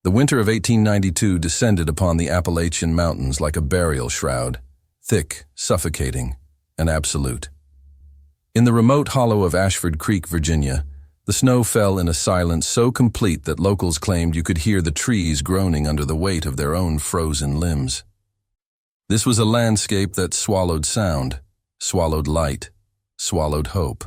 The winter of 1892 descended upon the Appalachian mountains like a burial shroud, thick, suffocating, and absolute. In the remote hollow of Ashford Creek, Virginia, the snow fell in a silence so complete that locals claimed you could hear the trees groaning under the weight of their own frozen limbs. This was a landscape that swallowed sound, swallowed light, swallowed hope.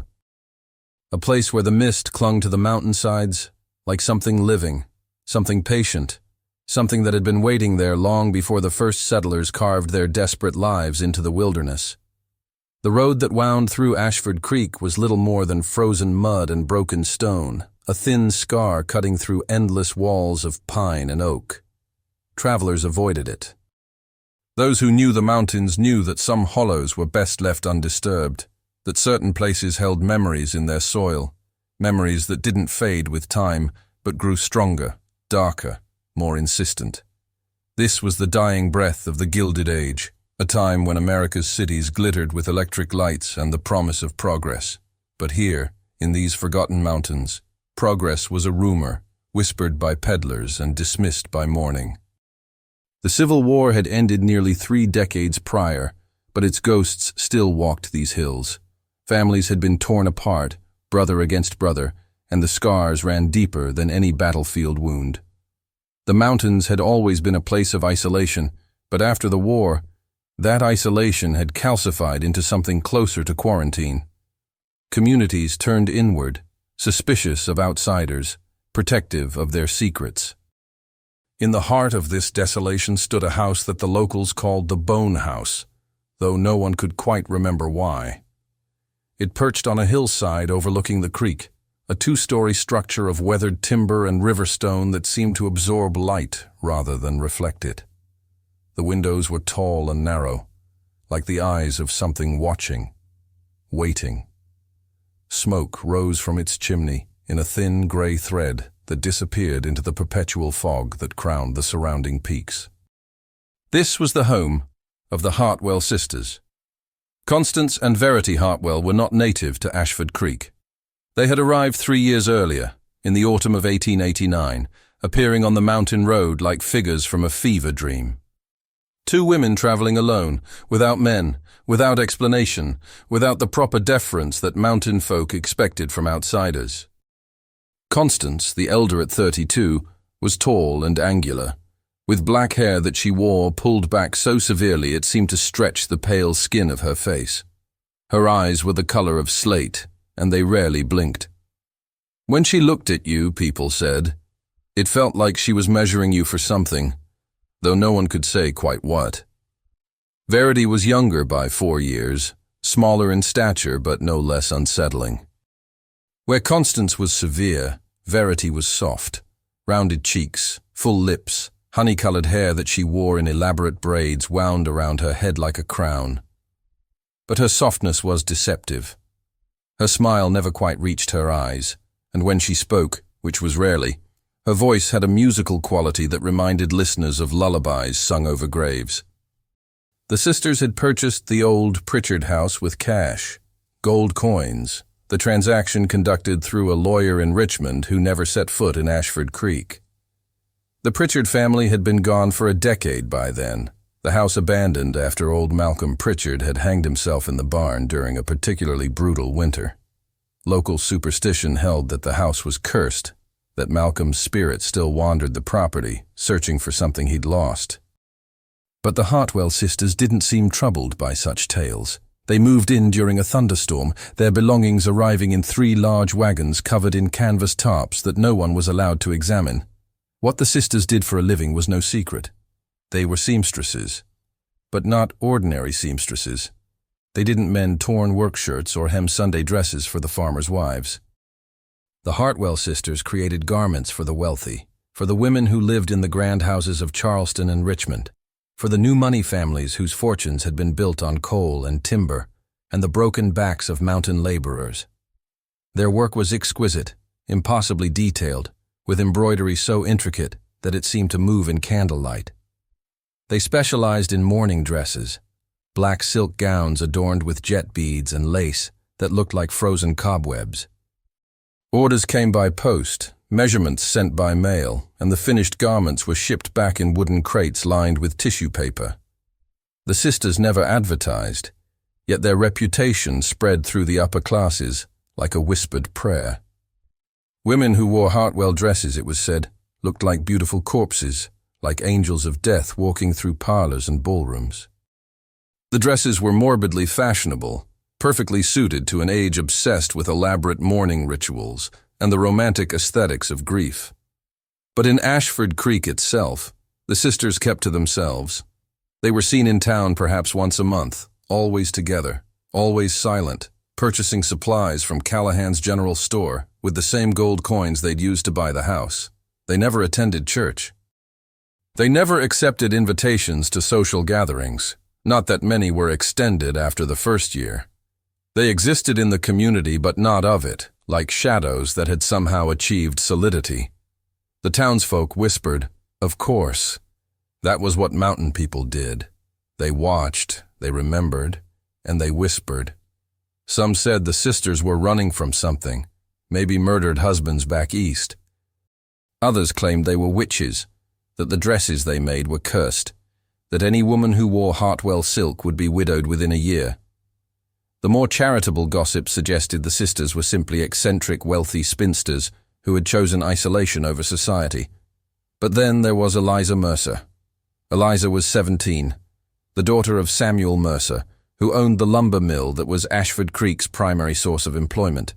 A place where the mist clung to the mountainsides like something living, something patient, something that had been waiting there long before the first settlers carved their desperate lives into the wilderness. The road that wound through Ashford Creek was little more than frozen mud and broken stone, a thin scar cutting through endless walls of pine and oak. Travelers avoided it. Those who knew the mountains knew that some hollows were best left undisturbed, that certain places held memories in their soil, memories that didn't fade with time, but grew stronger, darker, more insistent. This was the dying breath of the Gilded Age, a time when America's cities glittered with electric lights and the promise of progress. But here, in these forgotten mountains, progress was a rumor, whispered by peddlers and dismissed by morning. The Civil War had ended nearly 3 decades prior, but its ghosts still walked these hills. Families had been torn apart, brother against brother, and the scars ran deeper than any battlefield wound. The mountains had always been a place of isolation, but after the war, that isolation had calcified into something closer to quarantine. Communities turned inward, suspicious of outsiders, protective of their secrets. In the heart of this desolation stood a house that the locals called the Bone House, though no one could quite remember why. It perched on a hillside overlooking the creek, a 2-story structure of weathered timber and river stone that seemed to absorb light rather than reflect it. The windows were tall and narrow, like the eyes of something watching, waiting. Smoke rose from its chimney in a thin gray thread that disappeared into the perpetual fog that crowned the surrounding peaks. This was the home of the Hartwell sisters. Constance and Verity Hartwell were not native to Ashford Creek. They had arrived 3 years earlier, in the autumn of 1889, appearing on the mountain road like figures from a fever dream. 2 women traveling alone, without men, without explanation, without the proper deference that mountain folk expected from outsiders. Constance, the elder at 32, was tall and angular, with black hair that she wore pulled back so severely it seemed to stretch the pale skin of her face. Her eyes were the color of slate, and they rarely blinked. When she looked at you, people said, it felt like she was measuring you for something, though no one could say quite what. Verity was younger by 4 years, smaller in stature but no less unsettling. Where Constance was severe, Verity was soft, rounded cheeks, full lips, honey-colored hair that she wore in elaborate braids wound around her head like a crown. But her softness was deceptive. Her smile never quite reached her eyes, and when she spoke, which was rarely, her voice had a musical quality that reminded listeners of lullabies sung over graves. The sisters had purchased the old Pritchard house with cash, gold coins, the transaction conducted through a lawyer in Richmond who never set foot in Ashford Creek. The Pritchard family had been gone for a decade by then, the house abandoned after old Malcolm Pritchard had hanged himself in the barn during a particularly brutal winter. Local superstition held that the house was cursed, that Malcolm's spirit still wandered the property, searching for something he'd lost. But the Hartwell sisters didn't seem troubled by such tales. They moved in during a thunderstorm, their belongings arriving in 3 large wagons covered in canvas tarps that no one was allowed to examine. What the sisters did for a living was no secret. They were seamstresses, but not ordinary seamstresses. They didn't mend torn work shirts or hem Sunday dresses for the farmers' wives. The Hartwell sisters created garments for the wealthy, for the women who lived in the grand houses of Charleston and Richmond, for the new money families whose fortunes had been built on coal and timber, and the broken backs of mountain laborers. Their work was exquisite, impossibly detailed, with embroidery so intricate that it seemed to move in candlelight. They specialized in mourning dresses, black silk gowns adorned with jet beads and lace that looked like frozen cobwebs. Orders came by post, measurements sent by mail, and the finished garments were shipped back in wooden crates lined with tissue paper. The sisters never advertised, yet their reputation spread through the upper classes like a whispered prayer. Women who wore Hartwell dresses, it was said, looked like beautiful corpses, like angels of death walking through parlors and ballrooms. The dresses were morbidly fashionable, perfectly suited to an age obsessed with elaborate mourning rituals and the romantic aesthetics of grief. But in Ashford Creek itself, the sisters kept to themselves. They were seen in town perhaps once a month, always together, always silent, purchasing supplies from Callahan's general store with the same gold coins they'd used to buy the house. They never attended church. They never accepted invitations to social gatherings, not that many were extended after the first year. They existed in the community but not of it, like shadows that had somehow achieved solidity. The townsfolk whispered, "Of course." That was what mountain people did. They watched, they remembered, and they whispered. Some said the sisters were running from something, maybe murdered husbands back east. Others claimed they were witches, that the dresses they made were cursed, that any woman who wore Hartwell silk would be widowed within a year. The more charitable gossip suggested the sisters were simply eccentric, wealthy spinsters who had chosen isolation over society. But then there was Eliza Mercer. Eliza was 17, the daughter of Samuel Mercer, who owned the lumber mill that was Ashford Creek's primary source of employment.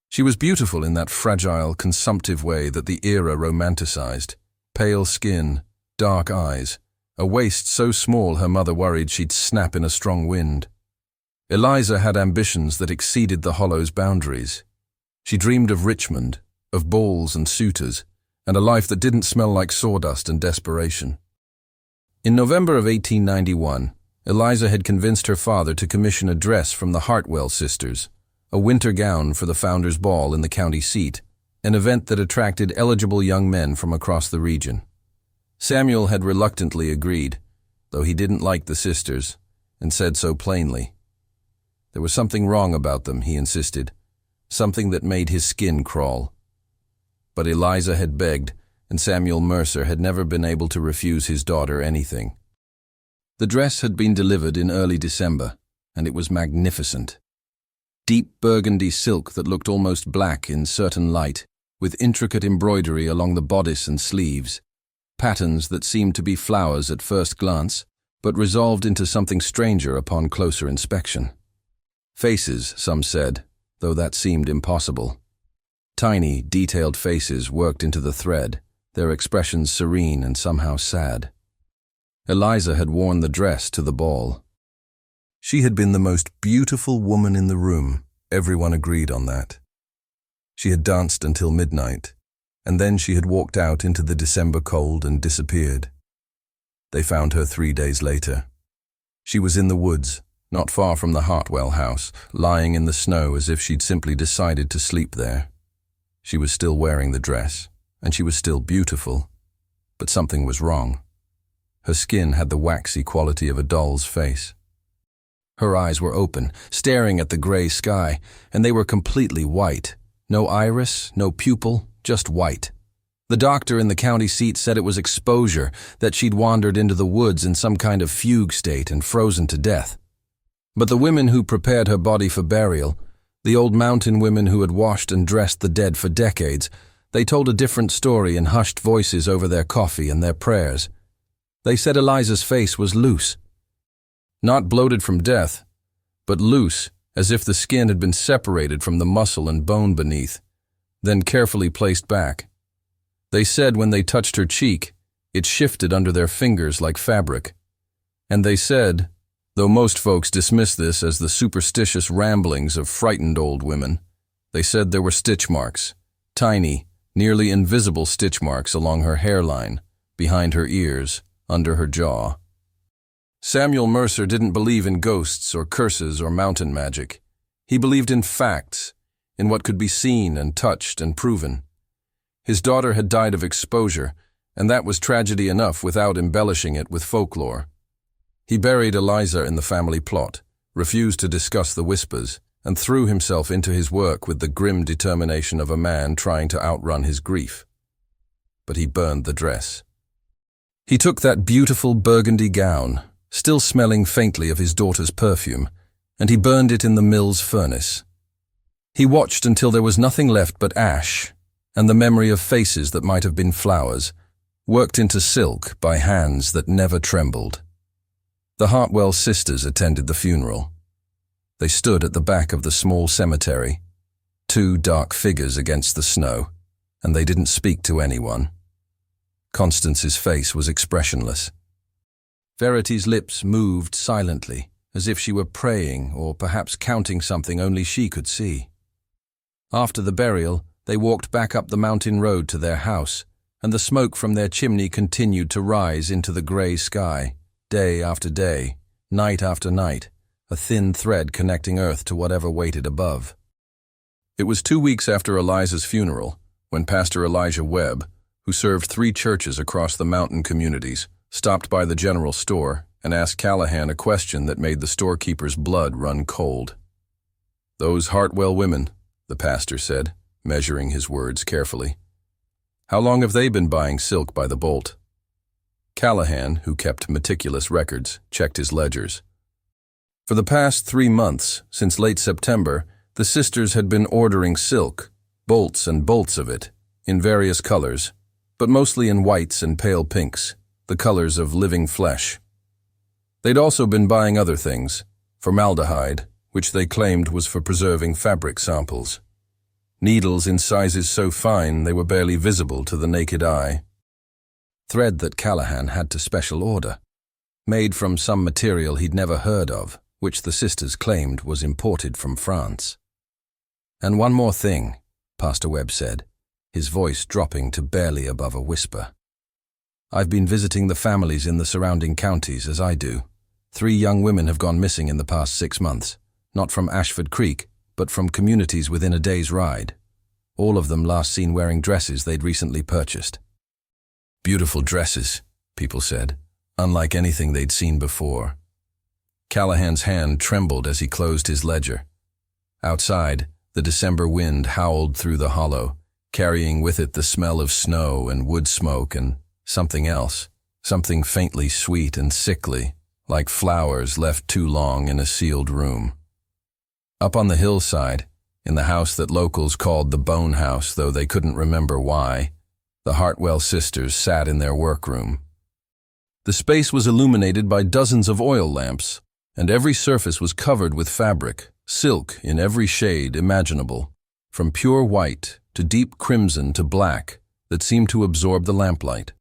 She was beautiful in that fragile, consumptive way that the era romanticized. Pale skin, dark eyes, a waist so small her mother worried she'd snap in a strong wind. Eliza had ambitions that exceeded the Hollow's boundaries. She dreamed of Richmond, of balls and suitors, and a life that didn't smell like sawdust and desperation. In November of 1891, Eliza had convinced her father to commission a dress from the Hartwell sisters, a winter gown for the founders' ball in the county seat, an event that attracted eligible young men from across the region. Samuel had reluctantly agreed, though he didn't like the sisters, and said so plainly. There was something wrong about them, he insisted, something that made his skin crawl. But Eliza had begged, and Samuel Mercer had never been able to refuse his daughter anything. The dress had been delivered in early December, and it was magnificent. Deep burgundy silk that looked almost black in certain light, with intricate embroidery along the bodice and sleeves, patterns that seemed to be flowers at first glance, but resolved into something stranger upon closer inspection. Faces, some said, though that seemed impossible. Tiny, detailed faces worked into the thread, their expressions serene and somehow sad. Eliza had worn the dress to the ball. She had been the most beautiful woman in the room, everyone agreed on that. She had danced until midnight, and then she had walked out into the December cold and disappeared. They found her 3 days later. She was in the woods, not far from the Hartwell house, lying in the snow as if she'd simply decided to sleep there. She was still wearing the dress, and she was still beautiful, but something was wrong. Her skin had the waxy quality of a doll's face. Her eyes were open, staring at the gray sky, and they were completely white. No iris, no pupil, just white. The doctor in the county seat said it was exposure, that she'd wandered into the woods in some kind of fugue state and frozen to death. But the women who prepared her body for burial, the old mountain women who had washed and dressed the dead for decades, they told a different story in hushed voices over their coffee and their prayers. They said Eliza's face was loose. Not bloated from death, but loose, as if the skin had been separated from the muscle and bone beneath, then carefully placed back. They said when they touched her cheek, it shifted under their fingers like fabric. And they said, though most folks dismiss this as the superstitious ramblings of frightened old women, they said there were stitch marks, tiny, nearly invisible stitch marks along her hairline, behind her ears, under her jaw. Samuel Mercer didn't believe in ghosts or curses or mountain magic. He believed in facts, in what could be seen and touched and proven. His daughter had died of exposure, and that was tragedy enough without embellishing it with folklore. He buried Eliza in the family plot, refused to discuss the whispers, and threw himself into his work with the grim determination of a man trying to outrun his grief. But he burned the dress. He took that beautiful burgundy gown, still smelling faintly of his daughter's perfume, and he burned it in the mill's furnace. He watched until there was nothing left but ash, and the memory of faces that might have been flowers, worked into silk by hands that never trembled. The Hartwell sisters attended the funeral. They stood at the back of the small cemetery, two dark figures against the snow, and they didn't speak to anyone. Constance's face was expressionless. Verity's lips moved silently, as if she were praying or perhaps counting something only she could see. After the burial, they walked back up the mountain road to their house, and the smoke from their chimney continued to rise into the grey sky, day after day, night after night, a thin thread connecting earth to whatever waited above. It was 2 weeks after Eliza's funeral, when Pastor Elijah Webb, who served 3 churches across the mountain communities, stopped by the general store and asked Callahan a question that made the storekeeper's blood run cold. "Those Hartwell women," the pastor said, measuring his words carefully. "How long have they been buying silk by the bolt?" Callahan, who kept meticulous records, checked his ledgers. For the past 3 months, since late September, the sisters had been ordering silk, bolts and bolts of it, in various colors, but mostly in whites and pale pinks, the colors of living flesh. They'd also been buying other things, formaldehyde, which they claimed was for preserving fabric samples. Needles in sizes so fine they were barely visible to the naked eye. Thread that Callahan had to special order, made from some material he'd never heard of, which the sisters claimed was imported from France. "And one more thing," Pastor Webb said, his voice dropping to barely above a whisper. "I've been visiting the families in the surrounding counties, as I do. 3 young women have gone missing in the past 6 months, not from Ashford Creek, but from communities within a day's ride. All of them last seen wearing dresses they'd recently purchased." "Beautiful dresses," people said, unlike anything they'd seen before. Callahan's hand trembled as he closed his ledger. Outside, the December wind howled through the hollow, carrying with it the smell of snow and wood smoke and something else, something faintly sweet and sickly, like flowers left too long in a sealed room. Up on the hillside, in the house that locals called the Bone House, though they couldn't remember why, the Hartwell sisters sat in their workroom. The space was illuminated by dozens of oil lamps, and every surface was covered with fabric, silk in every shade imaginable, from pure white to deep crimson to black, that seemed to absorb the lamplight.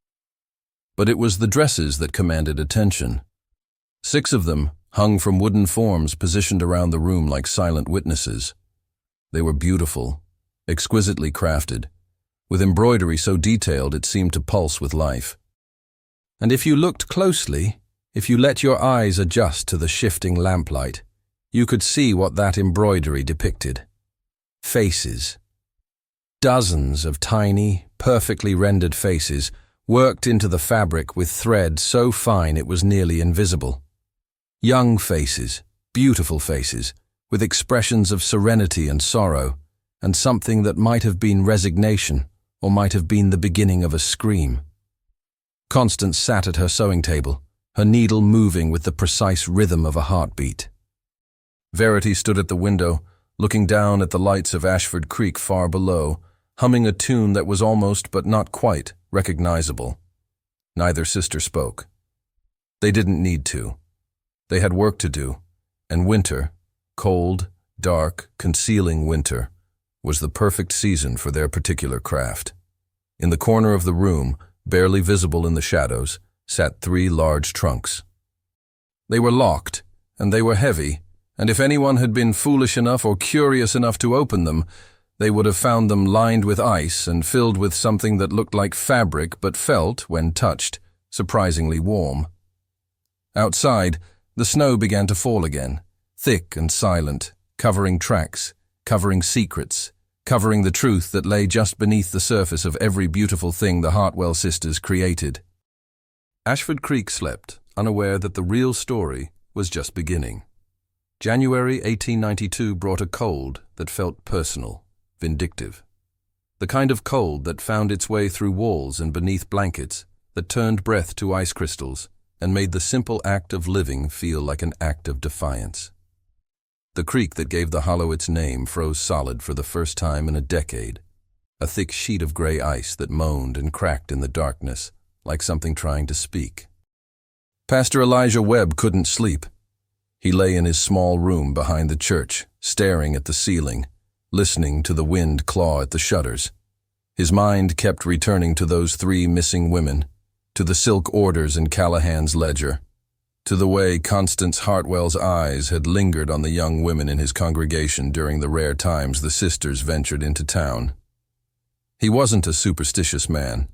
But it was the dresses that commanded attention. 6 of them hung from wooden forms positioned around the room like silent witnesses. They were beautiful, exquisitely crafted, with embroidery so detailed it seemed to pulse with life. And if you looked closely, if you let your eyes adjust to the shifting lamplight, you could see what that embroidery depicted. Faces. Dozens of tiny, perfectly rendered faces, worked into the fabric with thread so fine it was nearly invisible. Young faces, beautiful faces, with expressions of serenity and sorrow, and something that might have been resignation, or might have been the beginning of a scream. Constance sat at her sewing table, her needle moving with the precise rhythm of a heartbeat. Verity stood at the window, looking down at the lights of Ashford Creek far below, humming a tune that was almost but not quite recognizable. Neither sister spoke. They didn't need to. They had work to do, and winter, cold, dark, concealing winter, was the perfect season for their particular craft. In the corner of the room, barely visible in the shadows, sat 3 large trunks. They were locked, and they were heavy, and if anyone had been foolish enough or curious enough to open them, they would have found them lined with ice and filled with something that looked like fabric but felt, when touched, surprisingly warm. Outside, the snow began to fall again, thick and silent, covering tracks, covering secrets, covering the truth that lay just beneath the surface of every beautiful thing the Hartwell sisters created. Ashford Creek slept, unaware that the real story was just beginning. January 1892 brought a cold that felt personal, vindictive. The kind of cold that found its way through walls and beneath blankets, that turned breath to ice crystals and made the simple act of living feel like an act of defiance. The creek that gave the hollow its name froze solid for the first time in a decade, a thick sheet of gray ice that moaned and cracked in the darkness like something trying to speak. Pastor Elijah Webb couldn't sleep. He lay in his small room behind the church, staring at the ceiling, listening to the wind claw at the shutters. His mind kept returning to those 3 missing women, to the silk orders in Callahan's ledger, to the way Constance Hartwell's eyes had lingered on the young women in his congregation during the rare times the sisters ventured into town. He wasn't a superstitious man.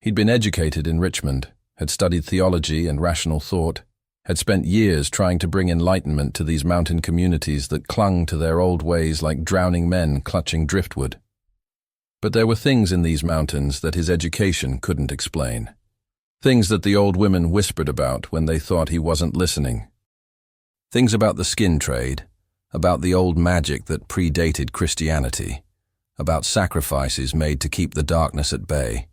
He'd been educated in Richmond, had studied theology and rational thought, had spent years trying to bring enlightenment to these mountain communities that clung to their old ways like drowning men clutching driftwood. But there were things in these mountains that his education couldn't explain. Things that the old women whispered about when they thought he wasn't listening. Things about the skin trade, about the old magic that predated Christianity, about sacrifices made to keep the darkness at bay.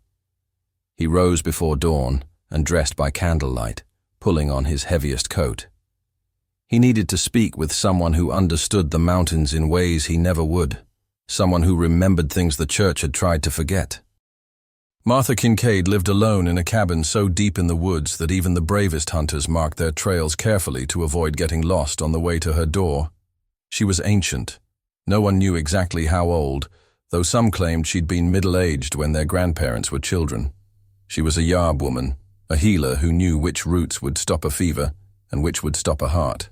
He rose before dawn and dressed by candlelight, pulling on his heaviest coat. He needed to speak with someone who understood the mountains in ways he never would, someone who remembered things the church had tried to forget. Martha Kincaid lived alone in a cabin so deep in the woods that even the bravest hunters marked their trails carefully to avoid getting lost on the way to her door. She was ancient. No one knew exactly how old, though some claimed she'd been middle-aged when their grandparents were children. She was a yarb woman, a healer who knew which roots would stop a fever and which would stop a heart.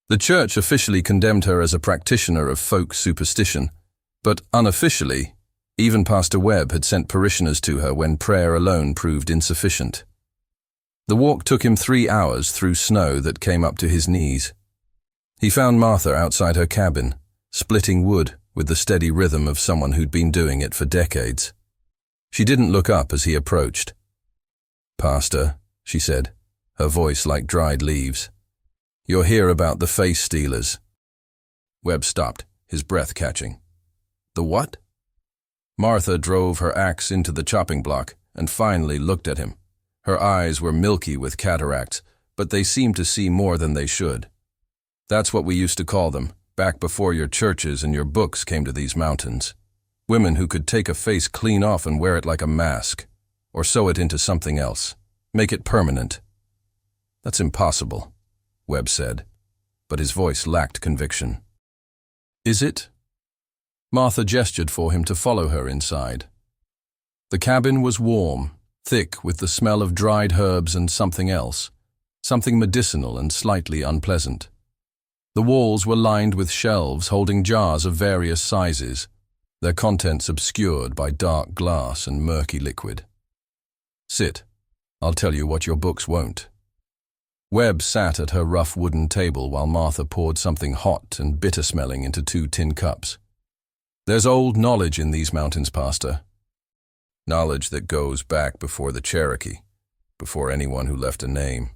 The church officially condemned her as a practitioner of folk superstition, but unofficially, even Pastor Webb had sent parishioners to her when prayer alone proved insufficient. The walk took him 3 hours through snow that came up to his knees. He found Martha outside her cabin, splitting wood with the steady rhythm of someone who'd been doing it for decades. She didn't look up as he approached. "Pastor," she said, her voice like dried leaves. "You're here about the face stealers." Webb stopped, his breath catching. "The what?" Martha drove her axe into the chopping block and finally looked at him. Her eyes were milky with cataracts, but they seemed to see more than they should. "That's what we used to call them, back before your churches and your books came to these mountains. Women who could take a face clean off and wear it like a mask, or sew it into something else, make it permanent." "That's impossible," Webb said, but his voice lacked conviction. "Is it?" Martha gestured for him to follow her inside. The cabin was warm, thick with the smell of dried herbs and something else, something medicinal and slightly unpleasant. The walls were lined with shelves holding jars of various sizes, their contents obscured by dark glass and murky liquid. "Sit. I'll tell you what your books won't." Webb sat at her rough wooden table while Martha poured something hot and bitter-smelling into 2 tin cups. "There's old knowledge in these mountains, Pastor. Knowledge that goes back before the Cherokee, before anyone who left a name.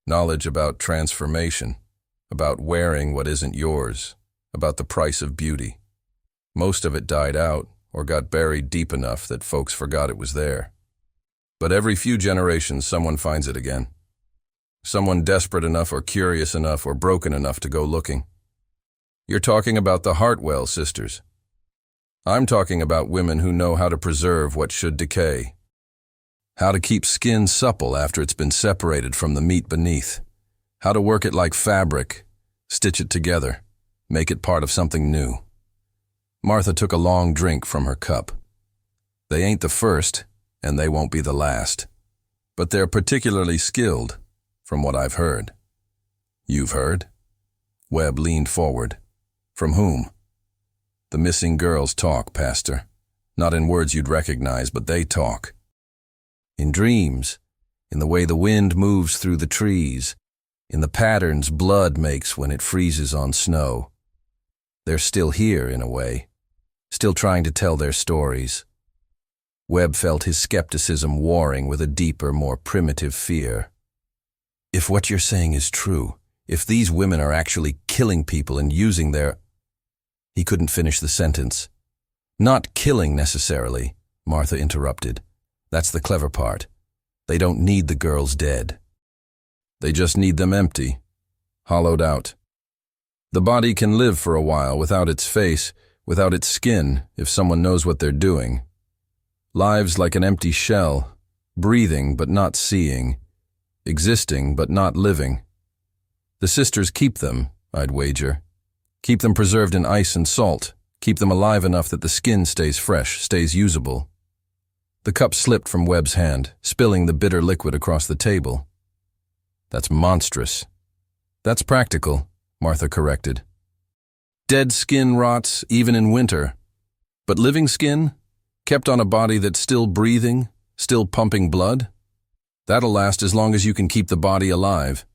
Knowledge about transformation, about wearing what isn't yours, about the price of beauty. Most of it died out or got buried deep enough that folks forgot it was there. But every few generations someone finds it again. Someone desperate enough or curious enough or broken enough to go looking. You're talking about the Hartwell sisters. I'm talking about women who know how to preserve what should decay. How to keep skin supple after it's been separated from the meat beneath. How to work it like fabric, stitch it together, make it part of something new." Martha took a long drink from her cup. "They ain't the first, and they won't be the last. But they're particularly skilled, from what I've heard." "You've heard?" Webb leaned forward. "From whom?" "The missing girls talk, Pastor. Not in words you'd recognize, but they talk. In dreams, in the way the wind moves through the trees, in the patterns blood makes when it freezes on snow. They're still here, in a way, still trying to tell their stories." Webb felt his skepticism warring with a deeper, more primitive fear. "If what you're saying is true, If these women are actually killing people and using their... He couldn't finish the sentence. Not killing necessarily, Martha interrupted. That's the clever part. They don't need the girls dead. They just need them empty, hollowed out. The body can live for a while without its face, without its skin, if someone knows what they're doing. Lives like an empty shell, breathing but not seeing, existing but not living. The sisters keep them, I'd wager. Keep them preserved in ice and salt, keep them alive enough that the skin stays fresh, stays usable. The cup slipped from Webb's hand, spilling the bitter liquid across the table. That's monstrous. That's practical, Martha corrected. Dead skin rots even in winter, but living skin, kept on a body that's still breathing, still pumping blood, that'll last as long as you can keep the body alive.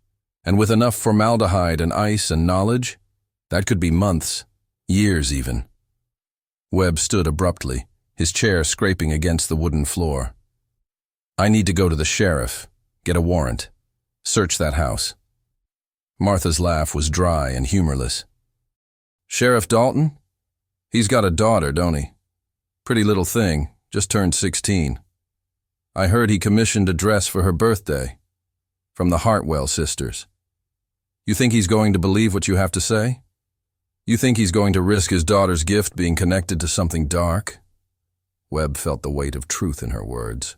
And with enough formaldehyde and ice and knowledge, that could be months, years even. Webb stood abruptly, his chair scraping against the wooden floor. I need to go to the sheriff, get a warrant, search that house. Martha's laugh was dry and humorless. Sheriff Dalton? He's got a daughter, don't he? Pretty little thing, just turned 16. I heard he commissioned a dress for her birthday, from the Hartwell sisters. You think he's going to believe what you have to say? You think he's going to risk his daughter's gift being connected to something dark? Webb felt the weight of truth in her words.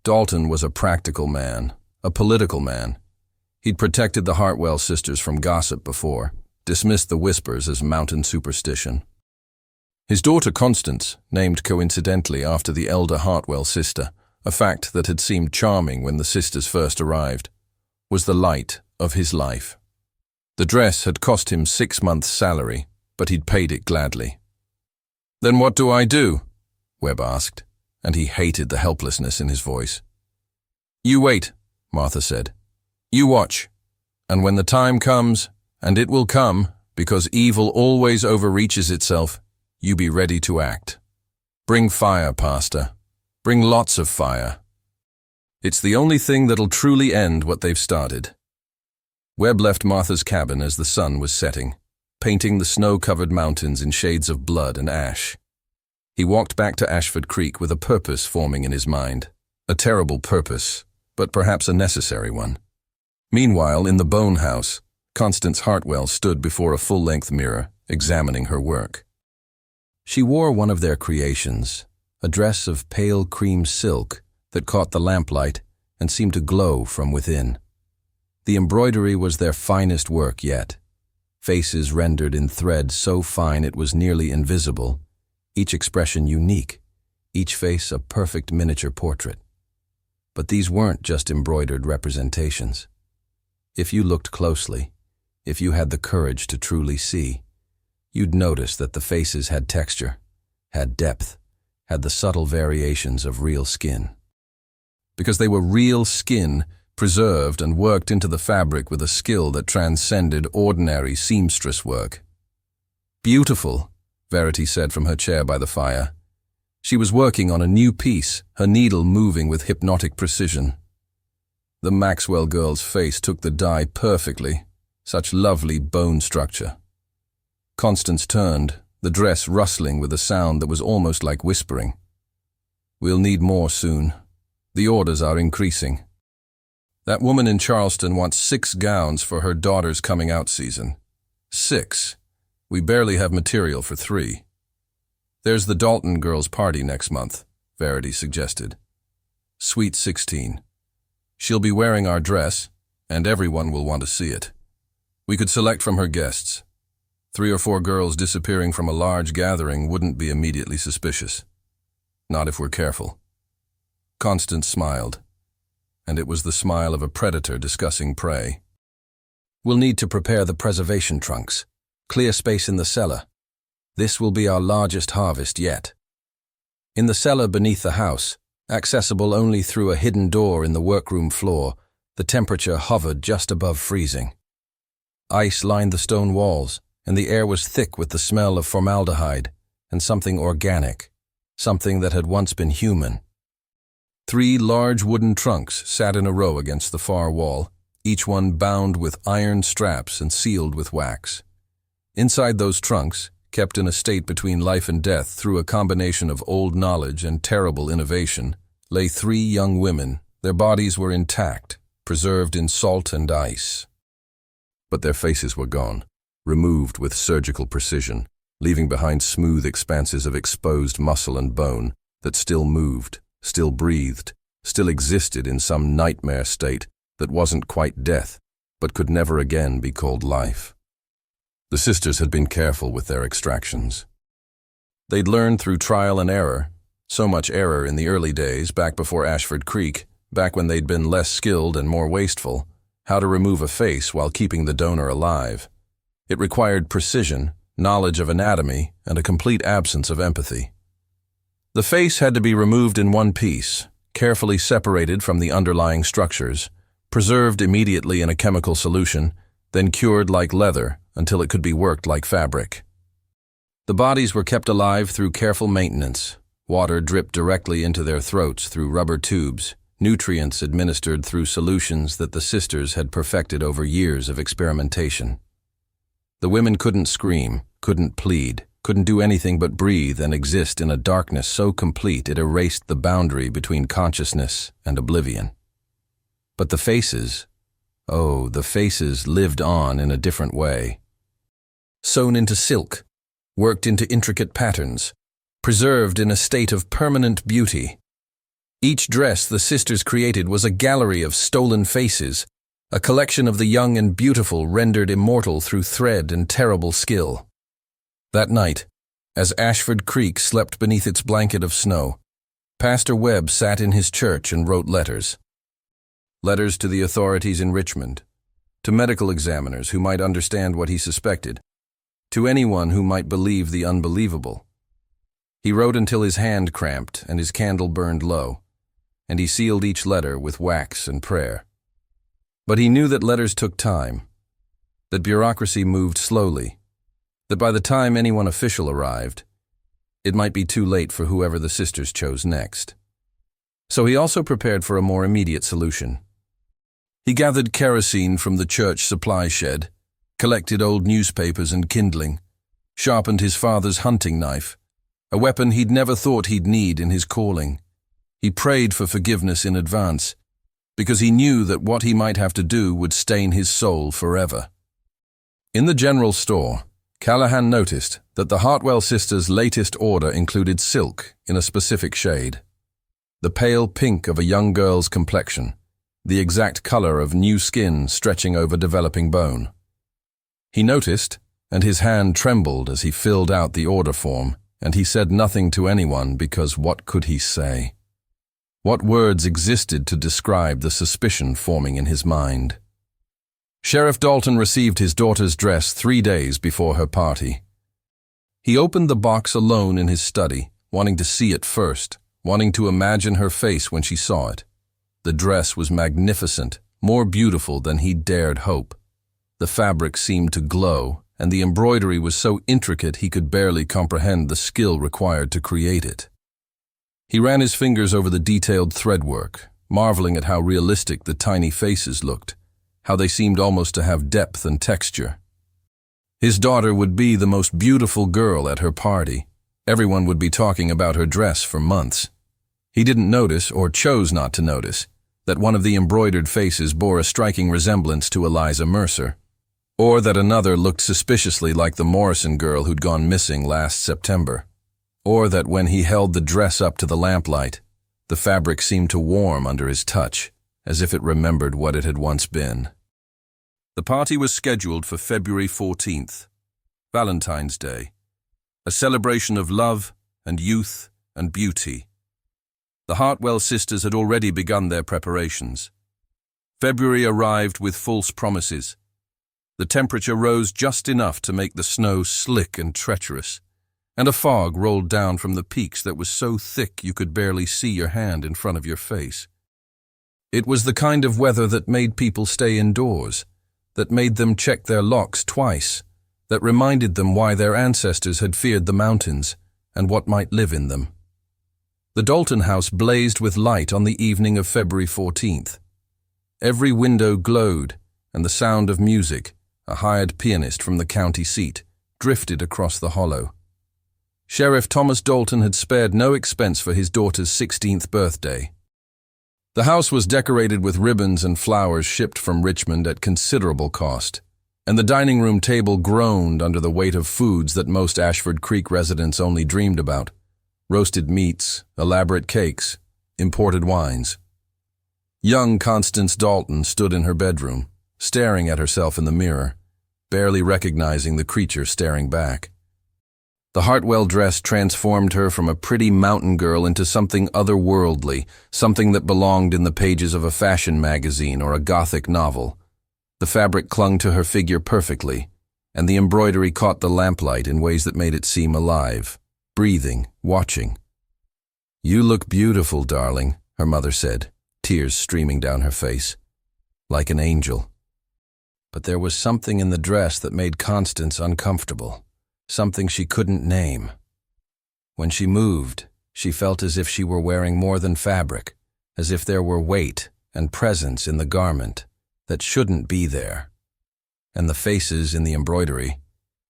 Dalton was a practical man, a political man. He'd protected the Hartwell sisters from gossip before, dismissed the whispers as mountain superstition. His daughter Constance, named coincidentally after the elder Hartwell sister, a fact that had seemed charming when the sisters first arrived, was the light of his life. The dress had cost him 6 months' salary, but he'd paid it gladly. Then what do I do? Webb asked, and he hated the helplessness in his voice. You wait, Martha said. You watch, and when the time comes, and it will come, because evil always overreaches itself, you be ready to act. Bring fire, Pastor. Bring lots of fire. It's the only thing that'll truly end what they've started. Webb left Martha's cabin as the sun was setting, painting the snow-covered mountains in shades of blood and ash. He walked back to Ashford Creek with a purpose forming in his mind. A terrible purpose, but perhaps a necessary one. Meanwhile, in the Bone House, Constance Hartwell stood before a full-length mirror, examining her work. She wore one of their creations, a dress of pale cream silk that caught the lamplight and seemed to glow from within. The embroidery was their finest work yet, faces rendered in thread so fine it was nearly invisible, each expression unique, each face a perfect miniature portrait. But these weren't just embroidered representations. If you looked closely, if you had the courage to truly see, you'd notice that the faces had texture, had depth, had the subtle variations of real skin. Because they were real skin, preserved and worked into the fabric with a skill that transcended ordinary seamstress work. Beautiful, Verity said from her chair by the fire. She was working on a new piece, her needle moving with hypnotic precision. The Maxwell girl's face took the dye perfectly, such lovely bone structure. Constance turned, the dress rustling with a sound that was almost like whispering. We'll need more soon. The orders are increasing. That woman in Charleston wants 6 gowns for her daughter's coming-out season. 6. We barely have material for 3. There's the Dalton girls' party next month, Verity suggested. Sweet 16. She'll be wearing our dress, and everyone will want to see it. We could select from her guests. 3 or 4 girls disappearing from a large gathering wouldn't be immediately suspicious. Not if we're careful. Constance smiled, and it was the smile of a predator discussing prey. We'll need to prepare the preservation trunks, clear space in the cellar. This will be our largest harvest yet. In the cellar beneath the house, accessible only through a hidden door in the workroom floor, the temperature hovered just above freezing. Ice lined the stone walls, and the air was thick with the smell of formaldehyde and something organic, something that had once been human. 3 large wooden trunks sat in a row against the far wall, each one bound with iron straps and sealed with wax. Inside those trunks, kept in a state between life and death through a combination of old knowledge and terrible innovation, lay 3 young women. Their bodies were intact, preserved in salt and ice. But their faces were gone, removed with surgical precision, leaving behind smooth expanses of exposed muscle and bone that still moved, still breathed, still existed in some nightmare state that wasn't quite death, but could never again be called life. The sisters had been careful with their extractions. They'd learned through trial and error, so much error in the early days, back before Ashford Creek, back when they'd been less skilled and more wasteful, how to remove a face while keeping the donor alive. It required precision, knowledge of anatomy, and a complete absence of empathy. The face had to be removed in one piece, carefully separated from the underlying structures, preserved immediately in a chemical solution, then cured like leather until it could be worked like fabric. The bodies were kept alive through careful maintenance. Water dripped directly into their throats through rubber tubes, nutrients administered through solutions that the sisters had perfected over years of experimentation. The women couldn't scream, couldn't plead, couldn't do anything but breathe and exist in a darkness so complete it erased the boundary between consciousness and oblivion. But the faces, oh, the faces lived on in a different way. Sewn into silk, worked into intricate patterns, preserved in a state of permanent beauty. Each dress the sisters created was a gallery of stolen faces, a collection of the young and beautiful rendered immortal through thread and terrible skill. That night, as Ashford Creek slept beneath its blanket of snow, Pastor Webb sat in his church and wrote letters. Letters to the authorities in Richmond, to medical examiners who might understand what he suspected, to anyone who might believe the unbelievable. He wrote until his hand cramped and his candle burned low, and he sealed each letter with wax and prayer. But he knew that letters took time, that bureaucracy moved slowly, that by the time anyone official arrived, it might be too late for whoever the sisters chose next. So he also prepared for a more immediate solution. He gathered kerosene from the church supply shed, collected old newspapers and kindling, sharpened his father's hunting knife, a weapon he'd never thought he'd need in his calling. He prayed for forgiveness in advance, because he knew that what he might have to do would stain his soul forever. In the general store, Callahan noticed that the Hartwell sisters' latest order included silk in a specific shade. The pale pink of a young girl's complexion, the exact color of new skin stretching over developing bone. He noticed, and his hand trembled as he filled out the order form, and he said nothing to anyone because what could he say? What words existed to describe the suspicion forming in his mind? Sheriff Dalton received his daughter's dress 3 days before her party. He opened the box alone in his study, wanting to see it first, wanting to imagine her face when she saw it. The dress was magnificent, more beautiful than he dared hope. The fabric seemed to glow, and the embroidery was so intricate he could barely comprehend the skill required to create it. He ran his fingers over the detailed threadwork, marveling at how realistic the tiny faces looked, how they seemed almost to have depth and texture. His daughter would be the most beautiful girl at her party. Everyone would be talking about her dress for months. He didn't notice, or chose not to notice, that one of the embroidered faces bore a striking resemblance to Eliza Mercer, or that another looked suspiciously like the Morrison girl who'd gone missing last September, or that when he held the dress up to the lamplight, the fabric seemed to warm under his touch, as if it remembered what it had once been. The party was scheduled for February 14th, Valentine's Day, a celebration of love and youth and beauty. The Hartwell sisters had already begun their preparations. February arrived with false promises. The temperature rose just enough to make the snow slick and treacherous, and a fog rolled down from the peaks that was so thick you could barely see your hand in front of your face. It was the kind of weather that made people stay indoors, that made them check their locks twice, that reminded them why their ancestors had feared the mountains and what might live in them. The Dalton house blazed with light on the evening of February 14th. Every window glowed, and the sound of music, a hired pianist from the county seat, drifted across the hollow. Sheriff Thomas Dalton had spared no expense for his daughter's 16th birthday. The house was decorated with ribbons and flowers shipped from Richmond at considerable cost, and the dining room table groaned under the weight of foods that most Ashford Creek residents only dreamed about: roasted meats, elaborate cakes, imported wines. Young Constance Dalton stood in her bedroom, staring at herself in the mirror, barely recognizing the creature staring back. The Hartwell dress transformed her from a pretty mountain girl into something otherworldly, something that belonged in the pages of a fashion magazine or a gothic novel. The fabric clung to her figure perfectly, and the embroidery caught the lamplight in ways that made it seem alive, breathing, watching. "You look beautiful, darling," her mother said, tears streaming down her face. "Like an angel." But there was something in the dress that made Constance uncomfortable. Something she couldn't name. When she moved, she felt as if she were wearing more than fabric, as if there were weight and presence in the garment that shouldn't be there. And the faces in the embroidery,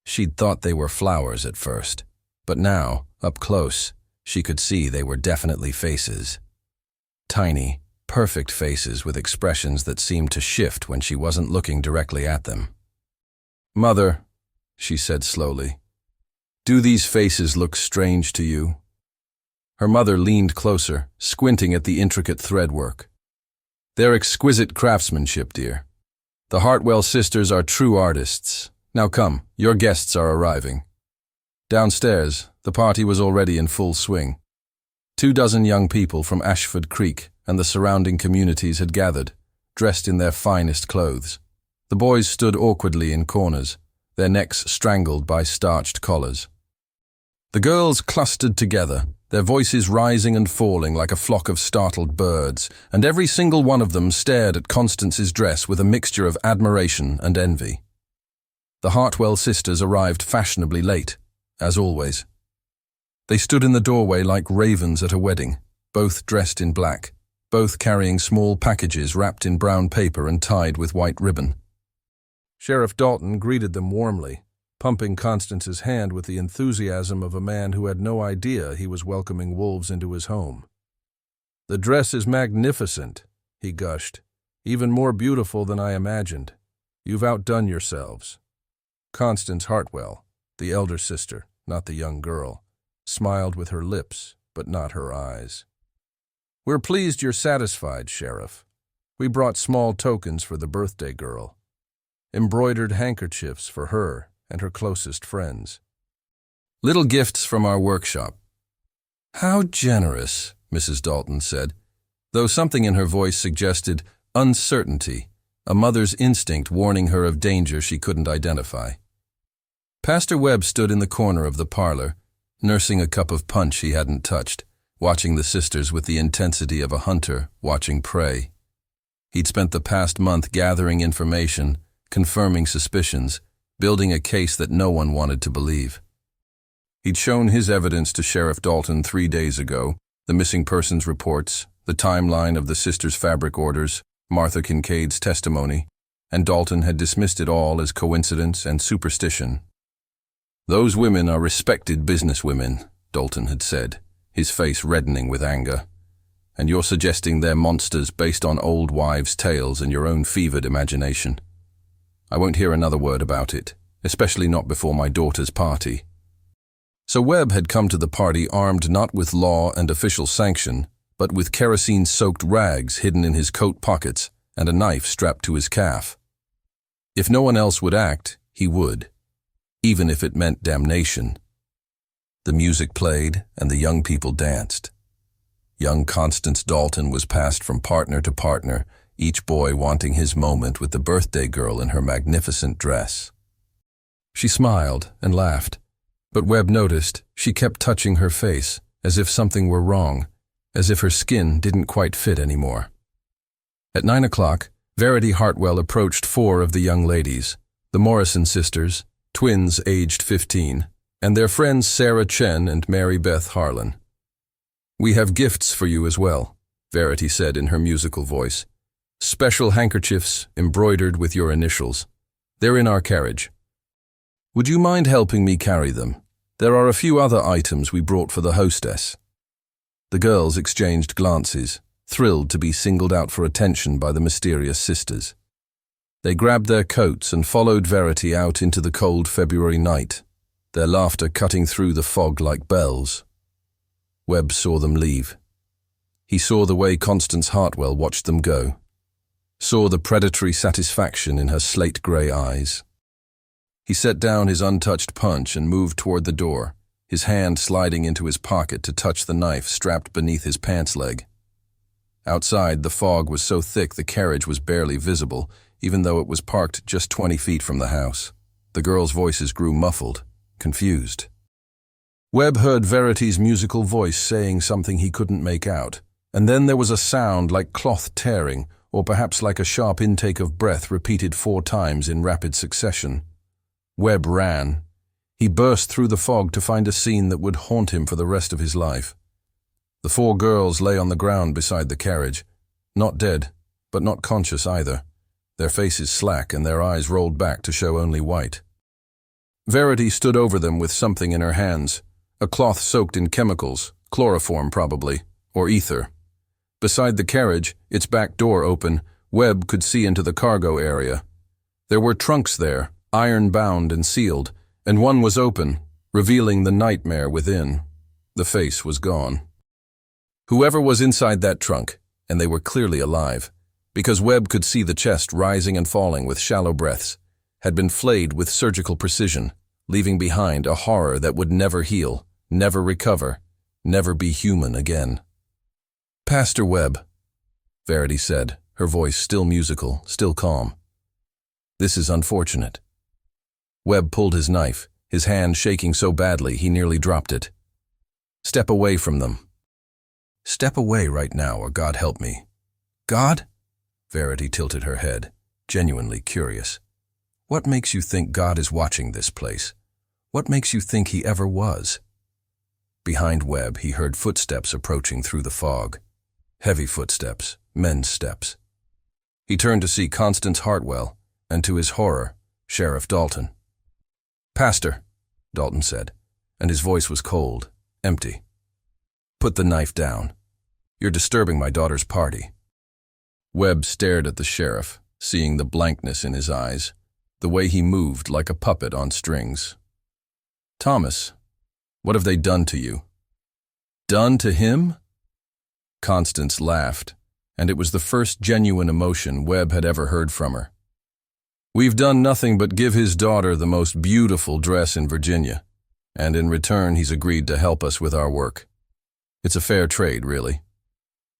she'd thought they were flowers at first, but now, up close, she could see they were definitely faces. Tiny, perfect faces with expressions that seemed to shift when she wasn't looking directly at them. "Mother," she said slowly, "do these faces look strange to you?" Her mother leaned closer, squinting at the intricate threadwork. "They're exquisite craftsmanship, dear. The Hartwell sisters are true artists. Now come, your guests are arriving." Downstairs, the party was already in full swing. 24 young people from Ashford Creek and the surrounding communities had gathered, dressed in their finest clothes. The boys stood awkwardly in corners, their necks strangled by starched collars. The girls clustered together, their voices rising and falling like a flock of startled birds, and every single one of them stared at Constance's dress with a mixture of admiration and envy. The Hartwell sisters arrived fashionably late, as always. They stood in the doorway like ravens at a wedding, both dressed in black, both carrying small packages wrapped in brown paper and tied with white ribbon. Sheriff Dalton greeted them warmly, pumping Constance's hand with the enthusiasm of a man who had no idea he was welcoming wolves into his home. "The dress is magnificent," he gushed, "even more beautiful than I imagined. You've outdone yourselves." Constance Hartwell, the elder sister, not the young girl, smiled with her lips, but not her eyes. "We're pleased you're satisfied, Sheriff. We brought small tokens for the birthday girl. Embroidered handkerchiefs for her and her closest friends. Little gifts from our workshop." "How generous," Mrs. Dalton said, though something in her voice suggested uncertainty, a mother's instinct warning her of danger she couldn't identify. Pastor Webb stood in the corner of the parlor, nursing a cup of punch he hadn't touched, watching the sisters with the intensity of a hunter watching prey. He'd spent the past month gathering information, confirming suspicions, building a case that no one wanted to believe. He'd shown his evidence to Sheriff Dalton 3 days ago, the missing persons reports, the timeline of the sisters' fabric orders, Martha Kincaid's testimony, and Dalton had dismissed it all as coincidence and superstition. "Those women are respected businesswomen," Dalton had said, his face reddening with anger. "And you're suggesting they're monsters based on old wives' tales and your own fevered imagination. I won't hear another word about it, especially not before my daughter's party." So Webb had come to the party armed not with law and official sanction, but with kerosene-soaked rags hidden in his coat pockets and a knife strapped to his calf. If no one else would act, he would, even if it meant damnation. The music played and the young people danced. Young Constance Dalton was passed from partner to partner, each boy wanting his moment with the birthday girl in her magnificent dress. She smiled and laughed, but Webb noticed she kept touching her face, as if something were wrong, as if her skin didn't quite fit anymore. At 9 o'clock, Verity Hartwell approached 4 of the young ladies, the Morrison sisters, twins aged 15, and their friends Sarah Chen and Mary Beth Harlan. "We have gifts for you as well," Verity said in her musical voice. Special handkerchiefs embroidered with your initials. They're in our carriage. Would you mind helping me carry them? There are a few other items we brought for the hostess." The girls exchanged glances, thrilled to be singled out for attention by the mysterious sisters. They grabbed their coats and followed Verity out into the cold February night, their laughter cutting through the fog like bells. Webb saw them leave. He saw the way Constance Hartwell watched them go, saw the predatory satisfaction in her slate-grey eyes. He set down his untouched punch and moved toward the door, his hand sliding into his pocket to touch the knife strapped beneath his pants leg. Outside, the fog was so thick the carriage was barely visible, even though it was parked just 20 feet from the house. The girls' voices grew muffled, confused. Webb heard Verity's musical voice saying something he couldn't make out, and then there was a sound like cloth tearing, or perhaps like a sharp intake of breath repeated 4 times in rapid succession. Webb ran. He burst through the fog to find a scene that would haunt him for the rest of his life. The 4 girls lay on the ground beside the carriage, not dead, but not conscious either, their faces slack and their eyes rolled back to show only white. Verity stood over them with something in her hands, a cloth soaked in chemicals, chloroform probably, or ether. Beside the carriage, its back door open, Webb could see into the cargo area. There were trunks there, iron-bound and sealed, and one was open, revealing the nightmare within. The face was gone. Whoever was inside that trunk, and they were clearly alive, because Webb could see the chest rising and falling with shallow breaths, had been flayed with surgical precision, leaving behind a horror that would never heal, never recover, never be human again. "Pastor Webb," Verity said, her voice still musical, still calm. "This is unfortunate." Webb pulled his knife, his hand shaking so badly he nearly dropped it. "Step away from them." "Step away right now, or God help me." "God?" Verity tilted her head, genuinely curious. "What makes you think God is watching this place? What makes you think he ever was?" Behind Webb, he heard footsteps approaching through the fog. Heavy footsteps, men's steps. He turned to see Constance Hartwell, and to his horror, Sheriff Dalton. "Pastor," Dalton said, and his voice was cold, empty. "Put the knife down. You're disturbing my daughter's party." Webb stared at the sheriff, seeing the blankness in his eyes, the way he moved like a puppet on strings. "Thomas, what have they done to you?" "Done to him?" Constance laughed, and it was the first genuine emotion Webb had ever heard from her. "We've done nothing but give his daughter the most beautiful dress in Virginia, and in return he's agreed to help us with our work. It's a fair trade, really.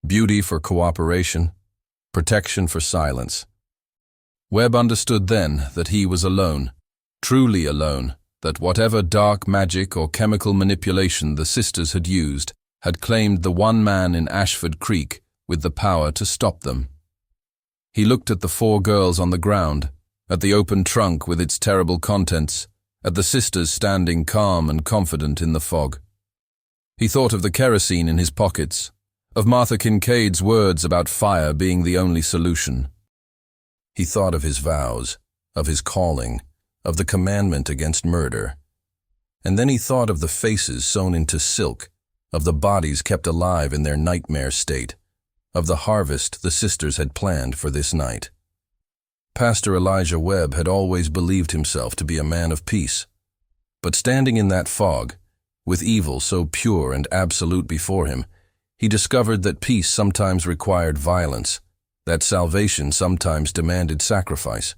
Beauty for cooperation, protection for silence." Webb understood then that he was alone, truly alone, that whatever dark magic or chemical manipulation the sisters had used had claimed the one man in Ashford Creek with the power to stop them. He looked at the 4 girls on the ground, at the open trunk with its terrible contents, at the sisters standing calm and confident in the fog. He thought of the kerosene in his pockets, of Martha Kincaid's words about fire being the only solution. He thought of his vows, of his calling, of the commandment against murder. And then he thought of the faces sewn into silk, of the bodies kept alive in their nightmare state, of the harvest the sisters had planned for this night. Pastor Elijah Webb had always believed himself to be a man of peace, but standing in that fog, with evil so pure and absolute before him, he discovered that peace sometimes required violence, that salvation sometimes demanded sacrifice.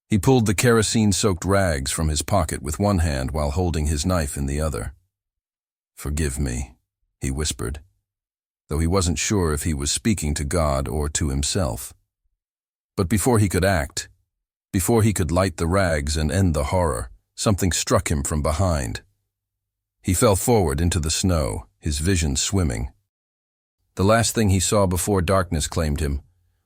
He pulled the kerosene-soaked rags from his pocket with one hand while holding his knife in the other. "Forgive me," he whispered, though he wasn't sure if he was speaking to God or to himself. But before he could act, before he could light the rags and end the horror, something struck him from behind. He fell forward into the snow, his vision swimming. The last thing he saw before darkness claimed him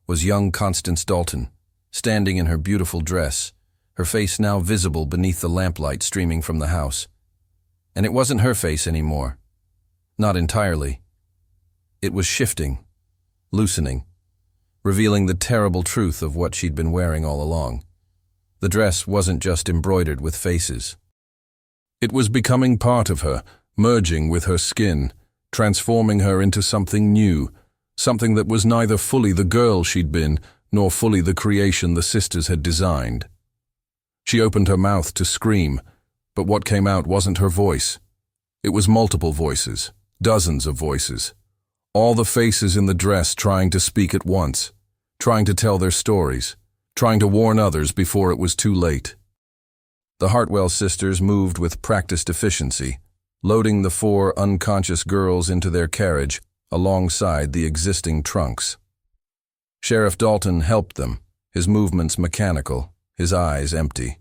was young Constance Dalton, standing in her beautiful dress, her face now visible beneath the lamplight streaming from the house. And it wasn't her face anymore. Not entirely. It was shifting, loosening, revealing the terrible truth of what she'd been wearing all along. The dress wasn't just embroidered with faces. It was becoming part of her, merging with her skin, transforming her into something new, something that was neither fully the girl she'd been, nor fully the creation the sisters had designed. She opened her mouth to scream, but what came out wasn't her voice. It was multiple voices, dozens of voices. All the faces in the dress trying to speak at once, trying to tell their stories, trying to warn others before it was too late. The Hartwell sisters moved with practiced efficiency, loading the 4 unconscious girls into their carriage alongside the existing trunks. Sheriff Dalton helped them, his movements mechanical, his eyes empty.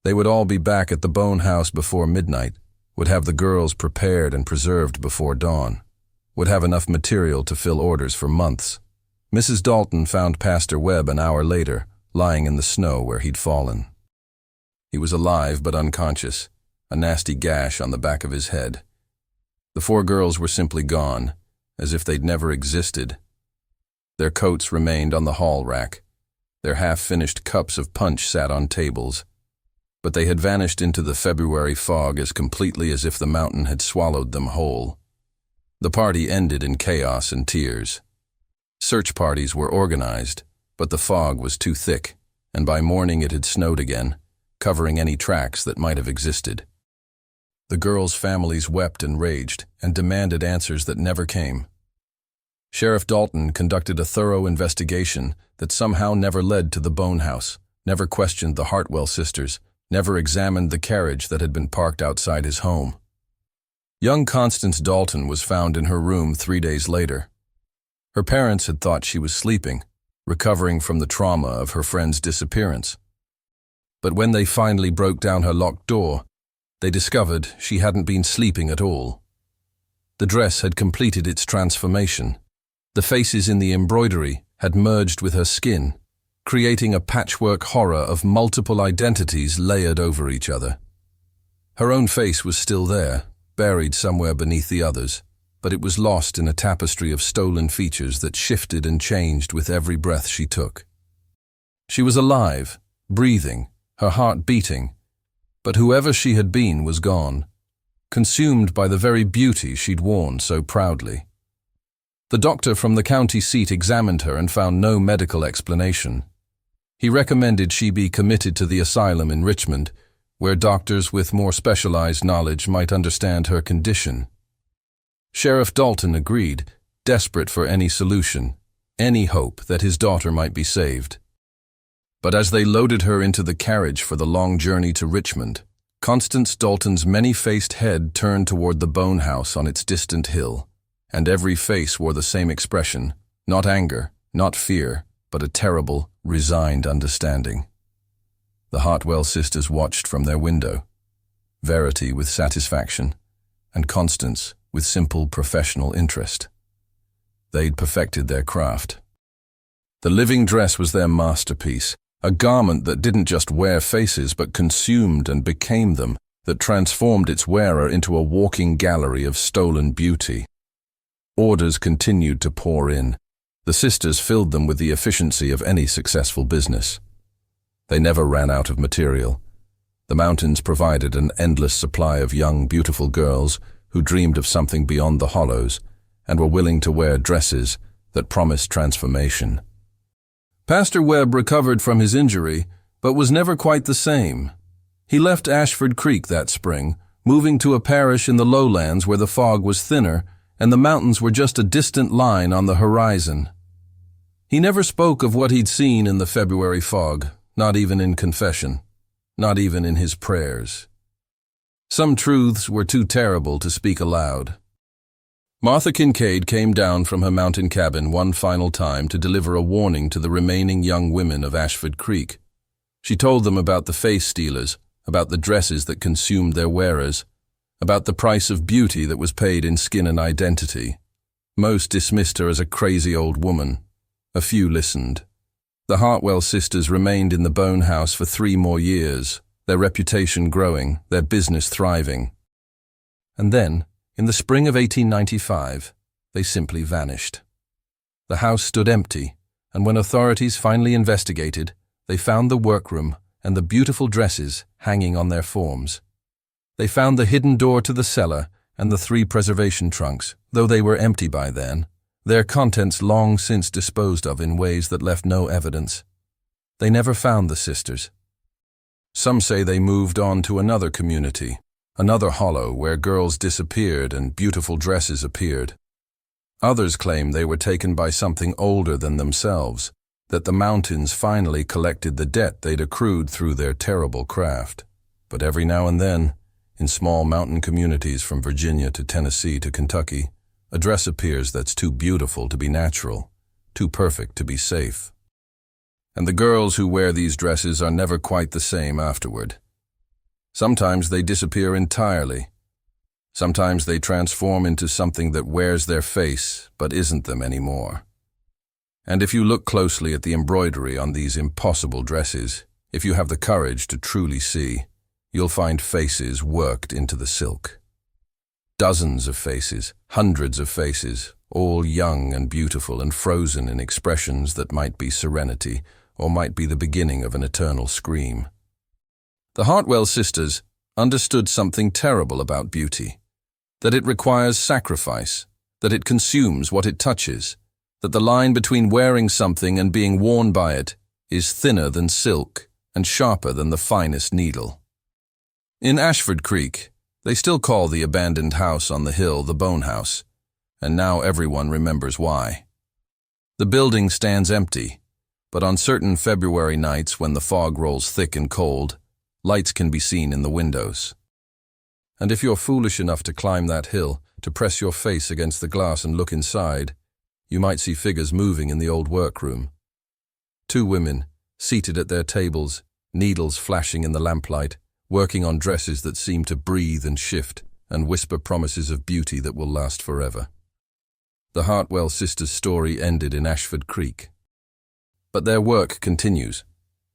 They would all be back at the Bone House before midnight, would have the girls prepared and preserved before dawn, would have enough material to fill orders for months. Mrs. Dalton found Pastor Webb an hour later, lying in the snow where he'd fallen. He was alive but unconscious, a nasty gash on the back of his head. The 4 girls were simply gone, as if they'd never existed. Their coats remained on the hall rack. Their half-finished cups of punch sat on tables. But they had vanished into the February fog as completely as if the mountain had swallowed them whole. The party ended in chaos and tears. Search parties were organized, but the fog was too thick, and by morning it had snowed again, covering any tracks that might have existed. The girls' families wept and raged, and demanded answers that never came. Sheriff Dalton conducted a thorough investigation that somehow never led to the Bone House, never questioned the Hartwell sisters, never examined the carriage that had been parked outside his home. Young Constance Dalton was found in her room 3 days later. Her parents had thought she was sleeping, recovering from the trauma of her friend's disappearance. But when they finally broke down her locked door, they discovered she hadn't been sleeping at all. The dress had completed its transformation. The faces in the embroidery had merged with her skin, creating a patchwork horror of multiple identities layered over each other. Her own face was still there, buried somewhere beneath the others, but it was lost in a tapestry of stolen features that shifted and changed with every breath she took. She was alive, breathing, her heart beating, but whoever she had been was gone, consumed by the very beauty she'd worn so proudly. The doctor from the county seat examined her and found no medical explanation. He recommended she be committed to the asylum in Richmond, where doctors with more specialized knowledge might understand her condition. Sheriff Dalton agreed, desperate for any solution, any hope that his daughter might be saved. But as they loaded her into the carriage for the long journey to Richmond, Constance Dalton's many-faced head turned toward the Bone House on its distant hill, and every face wore the same expression, not anger, not fear, but a terrible, resigned understanding. The Hartwell sisters watched from their window, Verity with satisfaction, and Constance with simple professional interest. They'd perfected their craft. The living dress was their masterpiece, a garment that didn't just wear faces but consumed and became them, that transformed its wearer into a walking gallery of stolen beauty. Orders continued to pour in. The sisters filled them with the efficiency of any successful business. They never ran out of material. The mountains provided an endless supply of young, beautiful girls who dreamed of something beyond the hollows and were willing to wear dresses that promised transformation. Pastor Webb recovered from his injury, but was never quite the same. He left Ashford Creek that spring, moving to a parish in the lowlands where the fog was thinner and the mountains were just a distant line on the horizon. He never spoke of what he'd seen in the February fog, not even in confession, not even in his prayers. Some truths were too terrible to speak aloud. Martha Kincaid came down from her mountain cabin one final time to deliver a warning to the remaining young women of Ashford Creek. She told them about the face stealers, about the dresses that consumed their wearers, about the price of beauty that was paid in skin and identity. Most dismissed her as a crazy old woman. A few listened. The Hartwell sisters remained in the Bone House for 3 more years, their reputation growing, their business thriving. And then, in the spring of 1895, they simply vanished. The house stood empty, and when authorities finally investigated, they found the workroom and the beautiful dresses hanging on their forms. They found the hidden door to the cellar and the 3 preservation trunks, though they were empty by then, their contents long since disposed of in ways that left no evidence. They never found the sisters. Some say they moved on to another community, another hollow where girls disappeared and beautiful dresses appeared. Others claim they were taken by something older than themselves, that the mountains finally collected the debt they'd accrued through their terrible craft. But every now and then, in small mountain communities from Virginia to Tennessee to Kentucky, a dress appears that's too beautiful to be natural, too perfect to be safe. And the girls who wear these dresses are never quite the same afterward. Sometimes they disappear entirely. Sometimes they transform into something that wears their face but isn't them anymore. And if you look closely at the embroidery on these impossible dresses, if you have the courage to truly see, you'll find faces worked into the silk. Dozens of faces, hundreds of faces, all young and beautiful and frozen in expressions that might be serenity or might be the beginning of an eternal scream. The Hartwell sisters understood something terrible about beauty, that it requires sacrifice, that it consumes what it touches, that the line between wearing something and being worn by it is thinner than silk and sharper than the finest needle. In Ashford Creek, they still call the abandoned house on the hill the Bone House, and now everyone remembers why. The building stands empty, but on certain February nights when the fog rolls thick and cold, lights can be seen in the windows. And if you're foolish enough to climb that hill, to press your face against the glass and look inside, you might see figures moving in the old workroom. 2 women, seated at their tables, needles flashing in the lamplight, working on dresses that seem to breathe and shift and whisper promises of beauty that will last forever. The Hartwell sisters' story ended in Ashford Creek. But their work continues,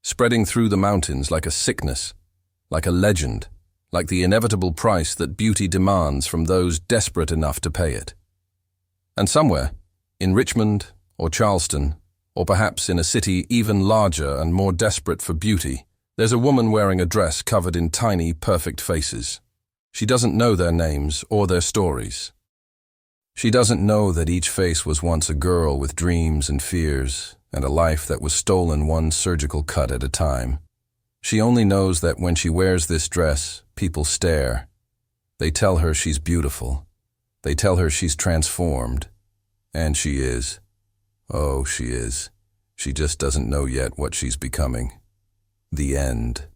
spreading through the mountains like a sickness, like a legend, like the inevitable price that beauty demands from those desperate enough to pay it. And somewhere, in Richmond or Charleston, or perhaps in a city even larger and more desperate for beauty, there's a woman wearing a dress covered in tiny, perfect faces. She doesn't know their names or their stories. She doesn't know that each face was once a girl with dreams and fears, and a life that was stolen one surgical cut at a time. She only knows that when she wears this dress, people stare. They tell her she's beautiful. They tell her she's transformed. And she is. Oh, she is. She just doesn't know yet what she's becoming. The end.